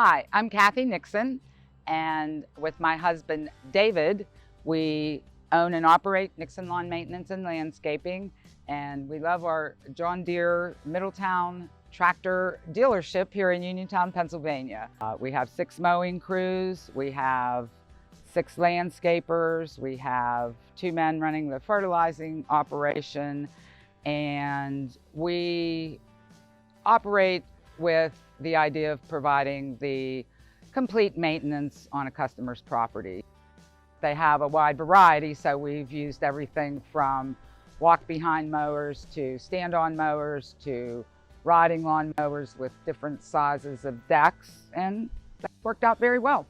Hi, I'm Kathy Nixon, and with my husband David, we own and operate Nixon Lawn Maintenance and Landscaping, and we love our John Deere Middletown tractor dealership here in Uniontown, Pennsylvania. We have 6 mowing crews, we have 6 landscapers, we have 2 men running the fertilizing operation, and we operate with the idea of providing the complete maintenance on a customer's property. They have a wide variety, so we've used everything from walk-behind mowers to stand-on mowers to riding lawn mowers with different sizes of decks, and that worked out very well.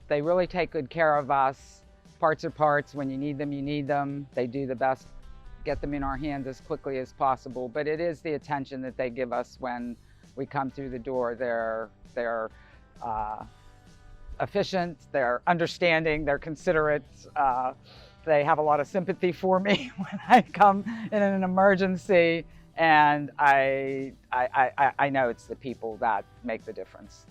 They really take good care of us. Parts are parts. When you need them, you need them. They do the best, get them in our hands as quickly as possible, but it is the attention that they give us when we come through the door. They're efficient, they're understanding, they're considerate. They have a lot of sympathy for me when I come in an emergency, and I know it's the people that make the difference.